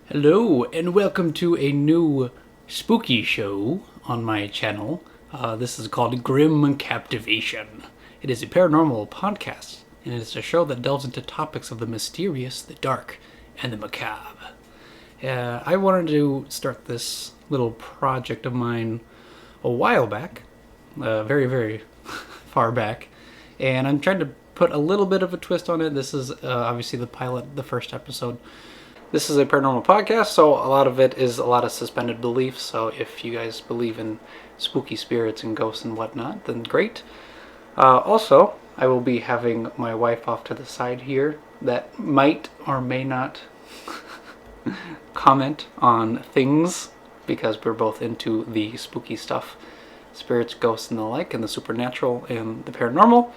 Hello, and welcome to a new spooky show on my channel. This is called Grim Captivation. It is a paranormal podcast, and it is a show that delves into topics of the mysterious, the dark, and the macabre. I wanted to start this little project of mine a while back, very, very far back, and I'm trying to put a little bit of a twist on it. This is obviously the pilot, the first episode. This is a paranormal podcast, so a lot of it is a lot of suspended beliefs. So if you guys believe in spooky spirits and ghosts and whatnot, then great. Also, I will be having my wife off to the side here that might or may not comment on things because we're both into the spooky stuff, spirits, ghosts, and the like, and the supernatural and the paranormal.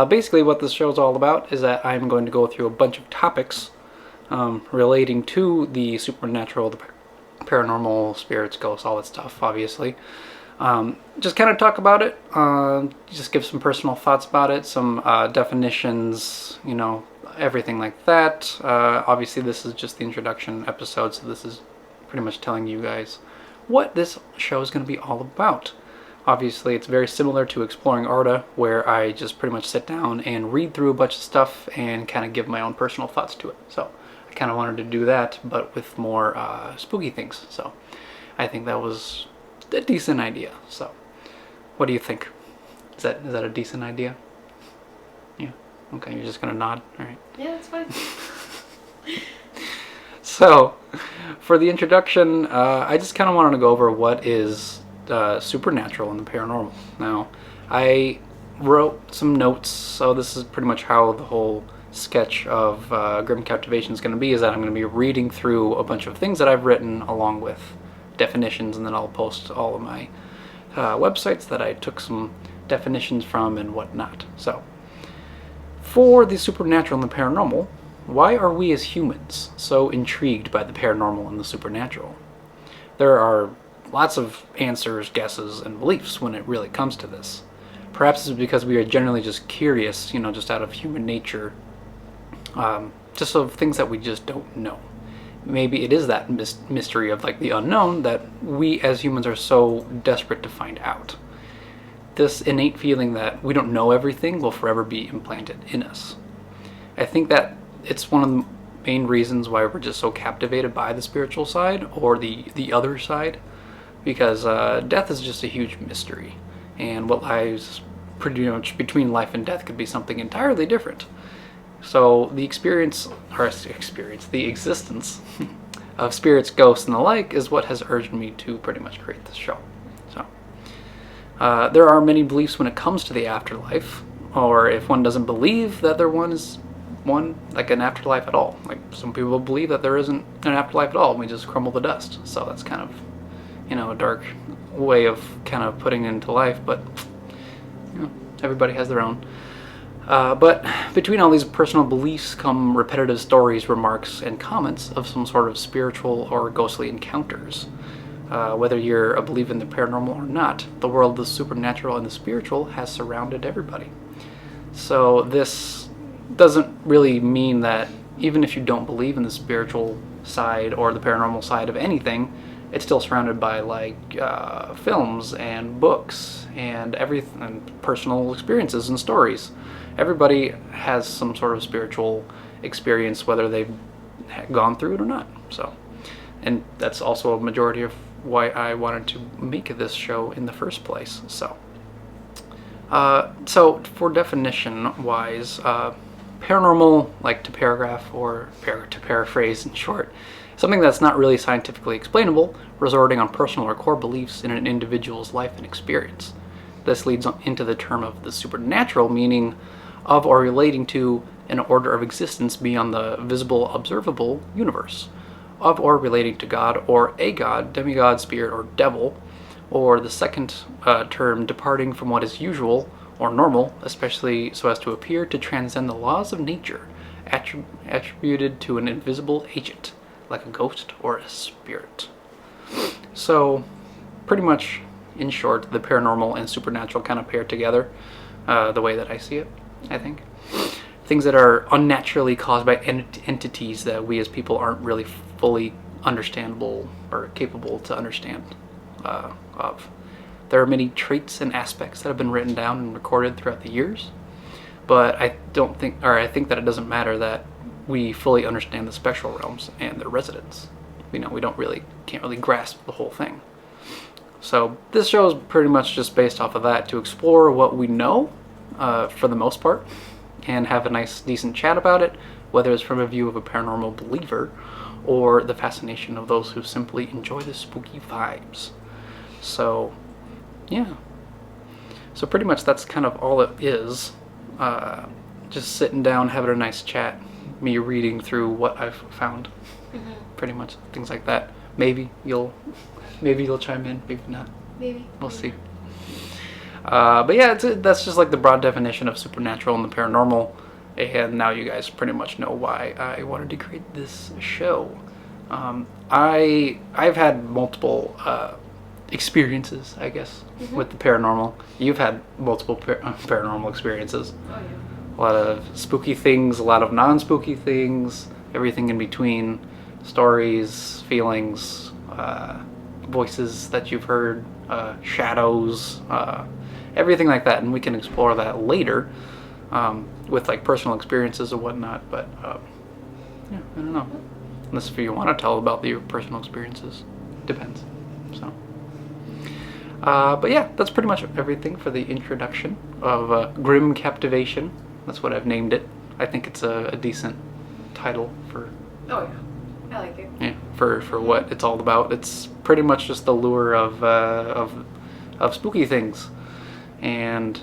Basically, what this show is all about is that I'm going to go through a bunch of topics relating to the supernatural, the paranormal, spirits, ghosts, all that stuff, obviously. Just kind of talk about it, just give some personal thoughts about it, some definitions, everything like that. Obviously, this is just the introduction episode, so this is pretty much telling you guys what this show is going to be all about. Obviously, it's very similar to Exploring Arda, where I just pretty much sit down and read through a bunch of stuff and kind of give my own personal thoughts to it. So I kind of wanted to do that, but with more spooky things. So I think that was a decent idea. So what do you think? Is that a decent idea? Yeah. Okay, you're just gonna nod. All right. Yeah, that's fine. So for the introduction, I just kind of wanted to go over what is supernatural and the paranormal. Now, I wrote some notes, so this is pretty much how the whole sketch of Grim Captivation is going to be, is that I'm going to be reading through a bunch of things that I've written along with definitions, and then I'll post all of my websites that I took some definitions from and whatnot. So, for the supernatural and the paranormal, why are we as humans so intrigued by the paranormal and the supernatural? There are lots of answers, guesses, and beliefs when it really comes to this. Perhaps it's because we are generally just curious, just out of human nature, just of things that we just don't know. Maybe it is that mystery of like the unknown that we as humans are so desperate to find out. This innate feeling that we don't know everything will forever be implanted in us. I think that it's one of the main reasons why we're just so captivated by the spiritual side or the other side, because death is just a huge mystery, and what lies pretty much between life and death could be something entirely different. So the the existence of spirits, ghosts, and the like is what has urged me to pretty much create this show. So there are many beliefs when it comes to the afterlife, or if one doesn't believe that is one, like an afterlife at all. Like some people believe that there isn't an afterlife at all, and we just crumble to dust. So that's kind of, a dark way of kind of putting into life, but everybody has their own. But between all these personal beliefs come repetitive stories, remarks, and comments of some sort of spiritual or ghostly encounters. Whether you're a believer in the paranormal or not, the world of the supernatural and the spiritual has surrounded everybody. So this doesn't really mean that even if you don't believe in the spiritual side or the paranormal side of anything, it's still surrounded by films and books and everything, and personal experiences and stories. Everybody has some sort of spiritual experience, whether they've gone through it or not. So, and that's also a majority of why I wanted to make this show in the first place. So for definition wise, paranormal, like to paragraph or to paraphrase in short, something that's not really scientifically explainable, resorting on personal or core beliefs in an individual's life and experience. This leads into the term of the supernatural, meaning of or relating to an order of existence beyond the visible, observable universe, of or relating to God or a god, demigod, spirit, or devil, or the second term departing from what is usual or normal, especially so as to appear to transcend the laws of nature, attributed to an invisible agent, like a ghost or a spirit. So, pretty much, in short, the paranormal and supernatural kind of pair together, the way that I see it, I think. Things that are unnaturally caused by entities that we as people aren't really fully understandable or capable to understand of. There are many traits and aspects that have been written down and recorded throughout the years, but I think that it doesn't matter that we fully understand the spectral realms and their residents. We can't really grasp the whole thing. So this show is pretty much just based off of that, to explore what we know, for the most part, and have a nice, decent chat about it, whether it's from a view of a paranormal believer or the fascination of those who simply enjoy the spooky vibes. So, yeah. So pretty much that's kind of all it is. Just sitting down, having a nice chat, me reading through what I've found. Mm-hmm. Pretty much things like that. Maybe you'll chime in, maybe not. Maybe. We'll see. But yeah, that's just like the broad definition of supernatural and the paranormal. And now you guys pretty much know why I wanted to create this show. I've had multiple experiences, I guess, Mm-hmm. with the paranormal. You've had multiple paranormal experiences. Oh yeah. A lot of spooky things, a lot of non-spooky things, everything in between, stories, feelings, voices that you've heard, shadows, everything like that. And we can explore that later with like personal experiences and whatnot. But yeah, I don't know. Unless if you want to tell about your personal experiences, depends. So. But yeah, that's pretty much everything for the introduction of Grim Captivation. That's what I've named it. I think it's a decent title for. Oh yeah. I like it. Yeah, for what it's all about. It's pretty much just the lure of spooky things, and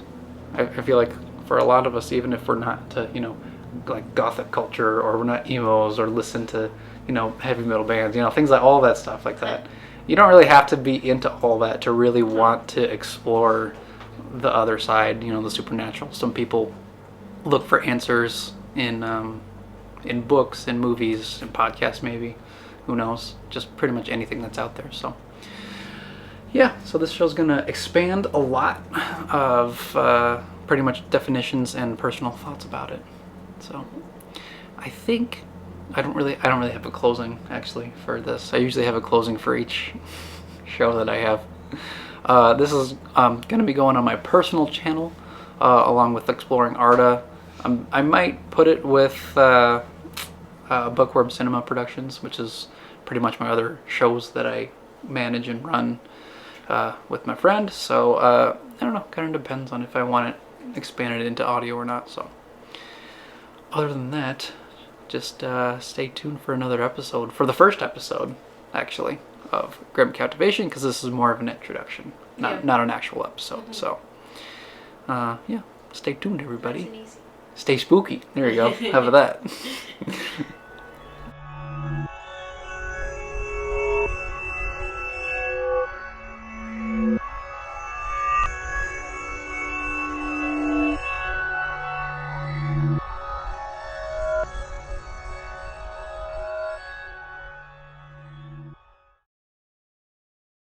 I feel like for a lot of us, even if we're not like gothic culture, or we're not emos, or listen to heavy metal bands, things like all that stuff like that. You don't really have to be into all that to really want to explore the other side, the supernatural. Some people look for answers in books, in movies, in podcasts, maybe. Who knows? Just pretty much anything that's out there. So, yeah. So this show's gonna expand a lot of pretty much definitions and personal thoughts about it. So, I think. I don't really have a closing actually for this. I usually have a closing for each show that I have. This is going to be going on my personal channel along with Exploring Arda. I might put it with Bookworm Cinema Productions, which is pretty much my other shows that I manage and run with my friend. So I don't know, kind of depends on if I want it expanded into audio or not. So other than that, just stay tuned for another episode, for the first episode, actually, of Grim Captivation, because this is more of an introduction, not an actual episode. Mm-hmm. So, yeah, stay tuned, everybody. Nice and easy. Stay spooky. There you go. How about that?